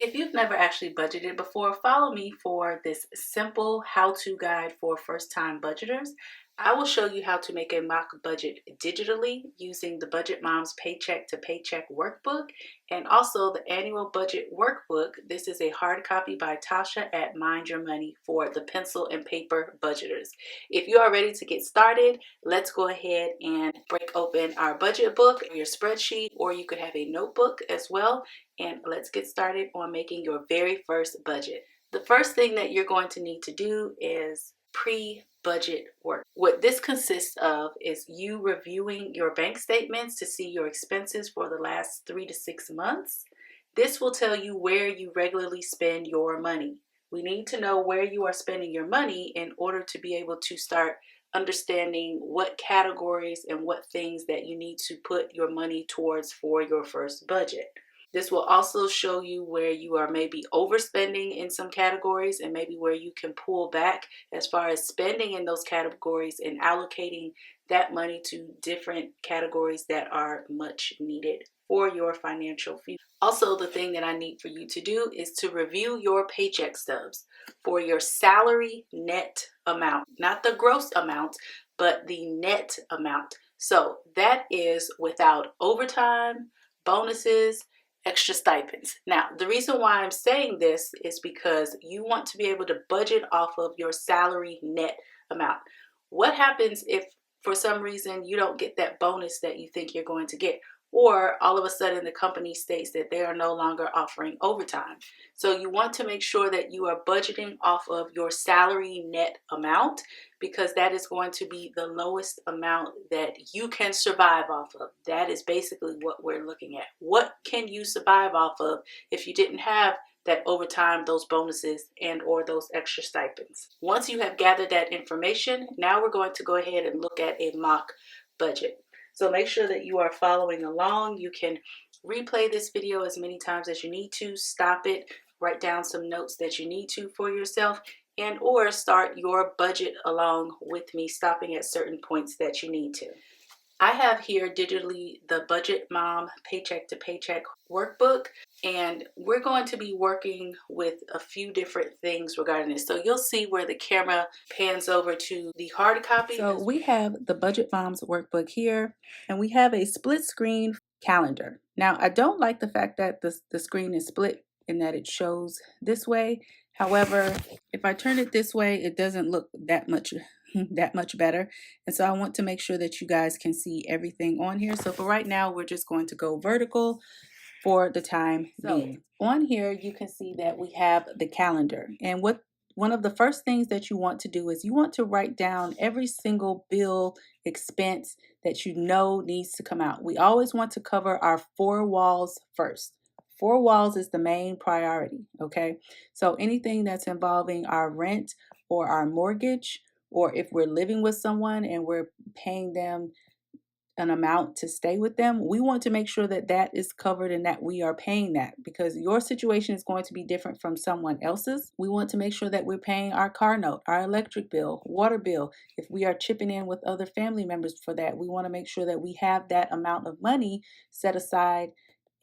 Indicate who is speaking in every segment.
Speaker 1: If you've never actually budgeted before, follow me for this simple how-to guide for first-time budgeters. I will show you how to make a mock budget digitally using the Budget Mom's Paycheck to Paycheck workbook and also the annual budget workbook. This is a hard copy by Tasha at Mind Your Money for the pencil and paper budgeters. If you are ready to get started, let's go ahead and break open our budget book, your spreadsheet, or you could have a notebook as well. And let's get started on making your very first budget. The first thing that you're going to need to do is pre-budget work. What this consists of is you reviewing your bank statements to see your expenses for the last 3 to 6 months. This will tell you where you regularly spend your money. We need to know where you are spending your money in order to be able to start understanding what categories and what things that you need to put your money towards for your first budget. This will also show you where you are maybe overspending in some categories and maybe where you can pull back as far as spending in those categories and allocating that money to different categories that are much needed for your financial future. Also, the thing that I need for you to do is to review your paycheck stubs for your salary net amount, not the gross amount, but the net amount. So that is without overtime, bonuses, extra stipends. Now, the reason why I'm saying this is because you want to be able to budget off of your salary net amount. What happens if for some reason you don't get that bonus that you think you're going to get? Or all of a sudden the company states that they are no longer offering overtime. So you want to make sure that you are budgeting off of your salary net amount, because that is going to be the lowest amount that you can survive off of. That is basically what we're looking at. What can you survive off of if you didn't have that overtime, those bonuses, and or those extra stipends? Once you have gathered that information, now we're going to go ahead and look at a mock budget. So make sure that you are following along. You can replay this video as many times as you need to, stop it, write down some notes that you need to for yourself, and or start your budget along with me, stopping at certain points that you need to. I have here digitally the Budget Mom Paycheck to Paycheck workbook, and we're going to be working with a few different things regarding this. So you'll see where the camera pans over to the hard copy. So we have the Budget Moms workbook here, and we have a split screen calendar. Now, I don't like the fact that the screen is split in that it shows this way. However, if I turn it this way, it doesn't look that much better. And so I want to make sure that you guys can see everything on here. So for right now, we're just going to go vertical for the time being. On here, you can see that we have the calendar. And one of the first things that you want to do is you want to write down every single bill expense that you know needs to come out. We always want to cover our 4 walls first. 4 walls is the main priority, okay? So anything that's involving our rent or our mortgage, or if we're living with someone and we're paying them an amount to stay with them, we want to make sure that that is covered and that we are paying that, because your situation is going to be different from someone else's. We want to make sure that we're paying our car note, our electric bill, water bill. If we are chipping in with other family members for that, we want to make sure that we have that amount of money set aside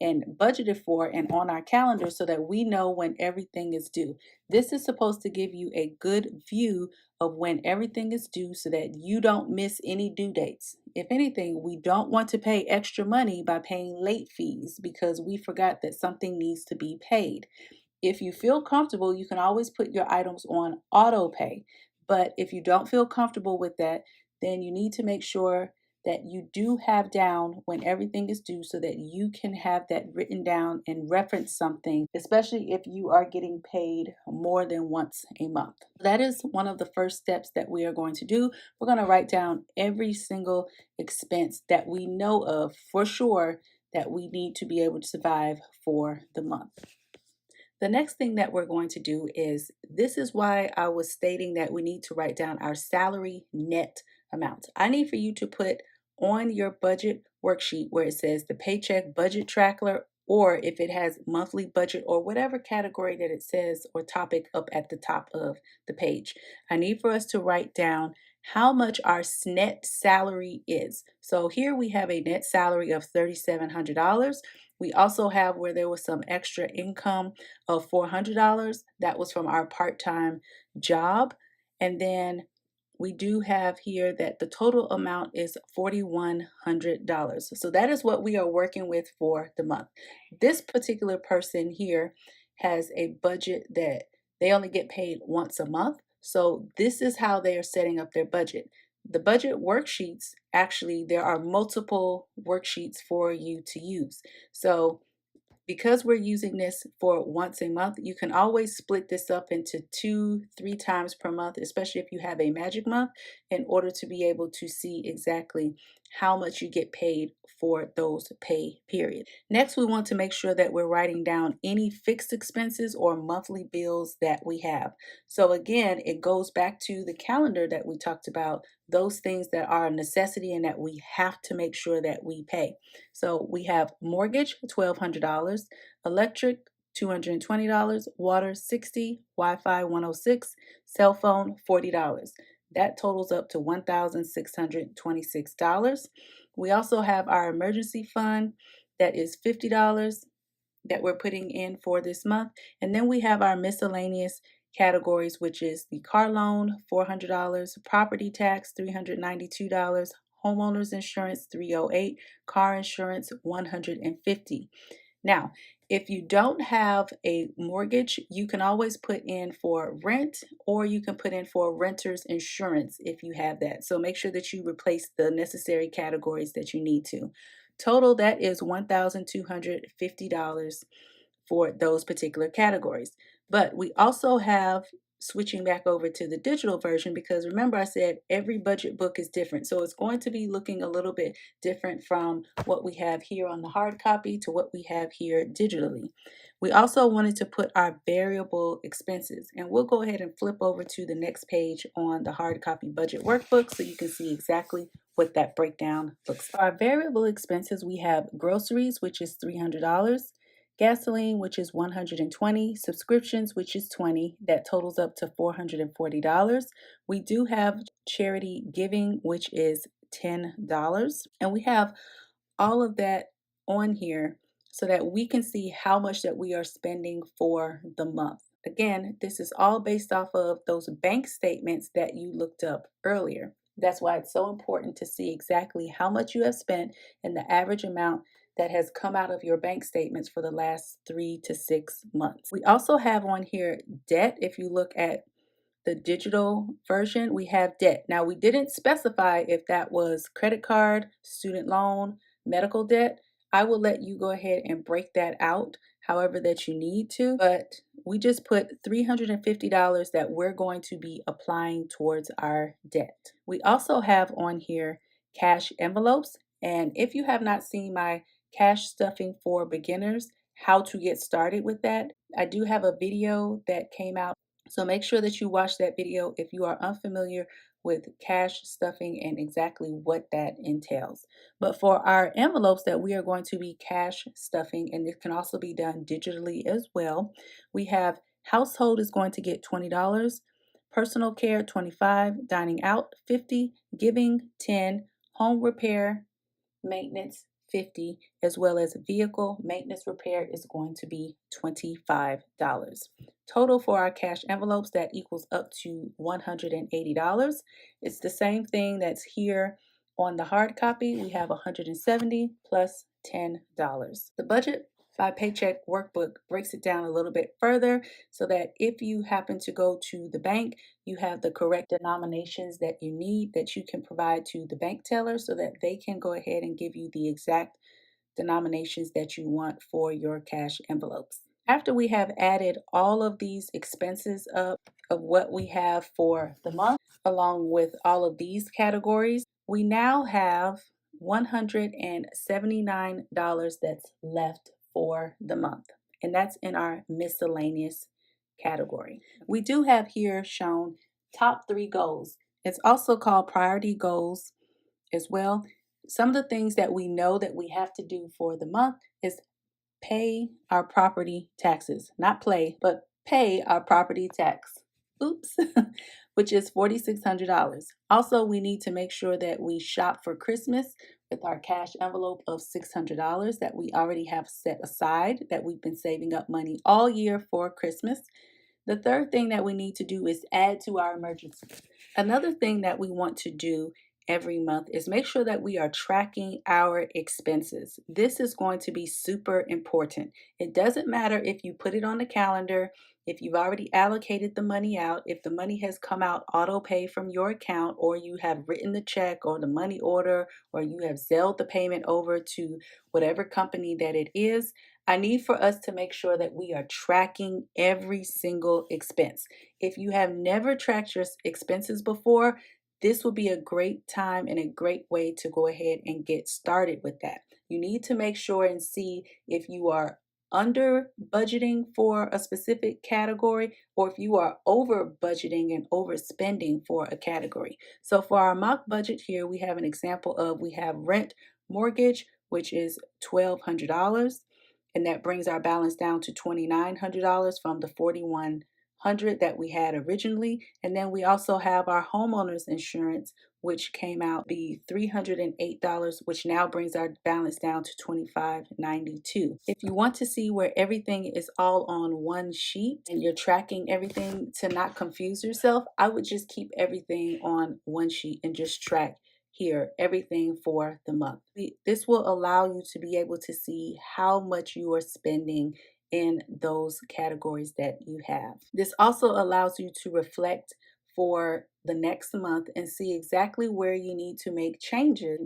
Speaker 1: and budgeted for and on our calendar so that we know when everything is due. This is supposed to give you a good view of when everything is due so that you don't miss any due dates. If anything, we don't want to pay extra money by paying late fees because we forgot that something needs to be paid. If you feel comfortable, you can always put your items on auto pay. But if you don't feel comfortable with that, then you need to make sure that you do have down when everything is due so that you can have that written down and reference something, especially if you are getting paid more than once a month. That is one of the first steps that we are going to do. We're going to write down every single expense that we know of for sure that we need to be able to survive for the month. The next thing that we're going to do is, this is why I was stating that we need to write down our salary net amount. I need for you to put on your budget worksheet where it says the Paycheck Budget Tracker, or if it has monthly budget or whatever category that it says or topic up at the top of the page. I need for us to write down how much our net salary is. So here we have a net salary of $3,700. We also have where there was some extra income of $400. That was from our part-time job. And then we do have here that the total amount is $4,100. So that is what we are working with for the month. This particular person here has a budget that they only get paid once a month. So this is how they are setting up their budget. The budget worksheets, actually, there are multiple worksheets for you to use. So because we're using this for once a month, you can always split this up into 2-3 times per month, especially if you have a magic month, in order to be able to see exactly how much you get paid for those pay periods. Next, we want to make sure that we're writing down any fixed expenses or monthly bills that we have. So again, it goes back to the calendar that we talked about, those things that are a necessity and that we have to make sure that we pay. So we have mortgage, $1,200, electric, $220, water, $60, Wi-Fi, $106, cell phone, $40. That totals up to $1,626. We also have our emergency fund that is $50 that we're putting in for this month. And then we have our miscellaneous categories, which is the car loan, $400, property tax, $392, homeowners insurance, $308, car insurance, $150. Now, if you don't have a mortgage, you can always put in for rent, or you can put in for renter's insurance if you have that. So make sure that you replace the necessary categories that you need to. Total, that is $1,250 for those particular categories. But we also have, switching back over to the digital version, because remember I said every budget book is different. So it's going to be looking a little bit different from what we have here on the hard copy to what we have here digitally. We also wanted to put our variable expenses, and we'll go ahead and flip over to the next page on the hard copy budget workbook so you can see exactly what that breakdown looks like. For our variable expenses, we have groceries, which is $300, gasoline, which is $120, subscriptions, which is $20, that totals up to $440. We do have charity giving, which is $10, and we have all of that on here so that we can see how much that we are spending for the month. Again, this is all based off of those bank statements that you looked up earlier. That's why it's so important to see exactly how much you have spent and the average amount that has come out of your bank statements for the last 3 to 6 months. We also have on here debt. If you look at the digital version, we have debt. Now, we didn't specify if that was credit card, student loan, medical debt. I will let you go ahead and break that out however that you need to, but we just put $350 that we're going to be applying towards our debt. We also have on here cash envelopes, and if you have not seen my cash stuffing for beginners, how to get started with that, I do have a video that came out, so make sure that you watch that video if you are unfamiliar with cash stuffing and exactly what that entails. But for our envelopes that we are going to be cash stuffing, and it can also be done digitally as well, we have household is going to get $20, personal care $25, dining out $50, giving $10, home repair, maintenance $50, as well as vehicle maintenance repair is going to be $25. Total for our cash envelopes, that equals up to $180. It's the same thing that's here on the hard copy. We have $170 plus $10. The budget by Paycheck workbook breaks it down a little bit further so that if you happen to go to the bank, you have the correct denominations that you need that you can provide to the bank teller so that they can go ahead and give you the exact denominations that you want for your cash envelopes. After we have added all of these expenses up of what we have for the month, along with all of these categories, we now have $179 that's left for the month, and that's in our miscellaneous category. We do have here shown top 3 goals. It's also called priority goals as well. Some of the things that we know that we have to do for the month is pay our property taxes, not play, but pay our property tax. oops, which is $4,600. Also, we need to make sure that we shop for Christmas with our cash envelope of $600 that we already have set aside, that we've been saving up money all year for Christmas. The third thing that we need to do is add to our emergency. Another thing that we want to do every month is make sure that we are tracking our expenses. This is going to be super important. It doesn't matter if you put it on the calendar, if you've already allocated the money out, if the money has come out auto pay from your account, or you have written the check or the money order, or you have Zelled the payment over to whatever company that it is. I need for us to make sure that we are tracking every single expense. If you have never tracked your expenses before, this will be a great time and a great way to go ahead and get started with that. You need to make sure and see if you are under budgeting for a specific category or if you are over budgeting and overspending for a category. So for our mock budget here, we have an example of we have rent, mortgage, which is $1,200, and that brings our balance down to $2,900 from the $4,100 that we had originally. And then we also have our homeowners insurance, which came out be $308, which now brings our balance down to $2,592. If you want to see where everything is all on one sheet and you're tracking everything to not confuse yourself, I would just keep everything on one sheet and just track here everything for the month. This will allow you to be able to see how much you are spending in those categories that you have. This also allows you to reflect for the next month and see exactly where you need to make changes.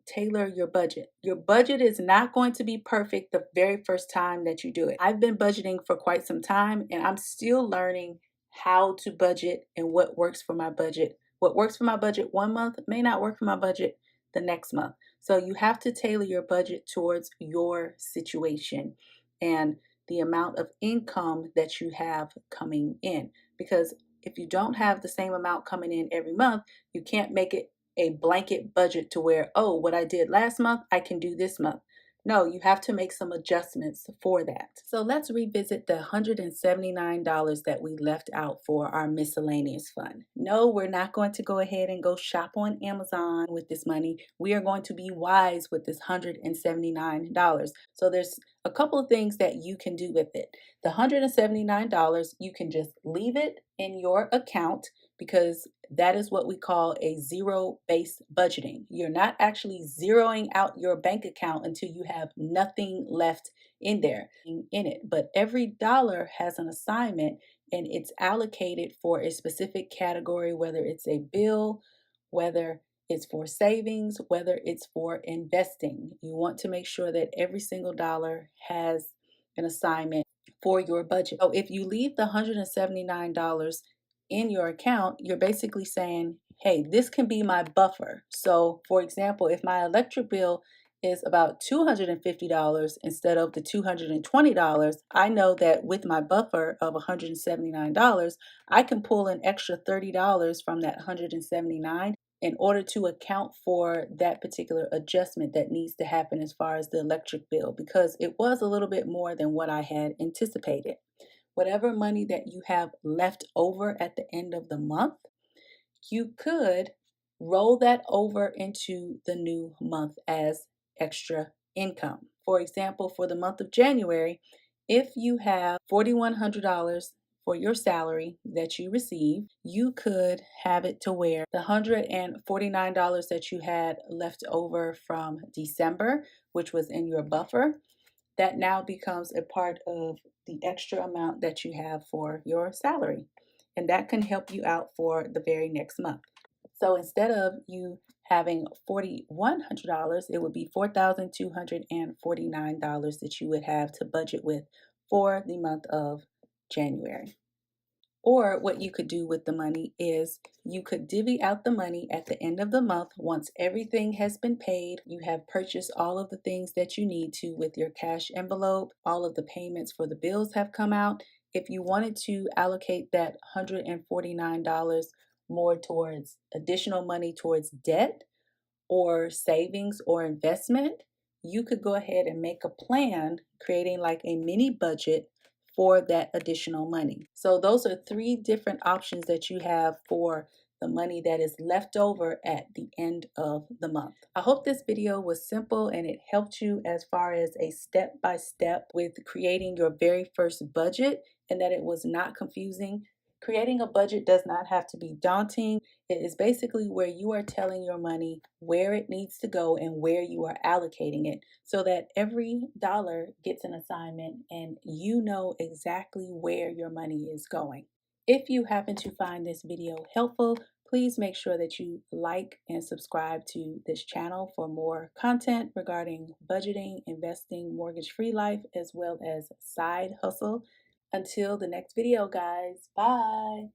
Speaker 1: Tailor your budget. Your budget is not going to be perfect the very first time that you do it. I've been budgeting for quite some time and I'm still learning how to budget and what works for my budget. What works for my budget one month may not work for my budget the next month. So you have to tailor your budget towards your situation and the amount of income that you have coming in. Because if you don't have the same amount coming in every month, you can't make it a blanket budget to where, oh, what I did last month, I can do this month. No, you have to make some adjustments for that. So let's revisit the $179 that we left out for our miscellaneous fund. No, we're not going to go ahead and go shop on Amazon with this money. We are going to be wise with this $179. So there's a couple of things that you can do with it. The $179, you can just leave it in your account because that is what we call a zero-based budgeting. You're not actually zeroing out your bank account until you have nothing left in there in it. But every dollar has an assignment and it's allocated for a specific category, whether it's a bill, whether it's for savings, whether it's for investing. You want to make sure that every single dollar has an assignment for your budget. So if you leave the $179 in your account, you're basically saying, hey, this can be my buffer. So for example, if my electric bill is about $250 instead of the $220, I know that with my buffer of $179, I can pull an extra $30 from that $179 in order to account for that particular adjustment that needs to happen as far as the electric bill, because it was a little bit more than what I had anticipated. Whatever money that you have left over at the end of the month, you could roll that over into the new month as extra income. For example, for the month of January, if you have $4,100 for your salary that you receive, you could have it to where the $149 that you had left over from December, which was in your buffer, that now becomes a part of the extra amount that you have for your salary. And that can help you out for the very next month. So instead of you having $4,100, it would be $4,249 that you would have to budget with for the month of January. Or what you could do with the money is you could divvy out the money at the end of the month. Once everything has been paid, you have purchased all of the things that you need to with your cash envelope, all of the payments for the bills have come out. If you wanted to allocate that $149 more towards additional money towards debt or savings or investment, you could go ahead and make a plan, creating like a mini budget for that additional money. So those are three different options that you have for the money that is left over at the end of the month. I hope this video was simple and it helped you as far as a step-by-step with creating your very first budget, and that it was not confusing. Creating a budget does not have to be daunting. It is basically where you are telling your money where it needs to go and where you are allocating it, so that every dollar gets an assignment and you know exactly where your money is going. If you happen to find this video helpful, please make sure that you like and subscribe to this channel for more content regarding budgeting, investing, mortgage-free life, as well as side hustle. Until the next video, guys, bye.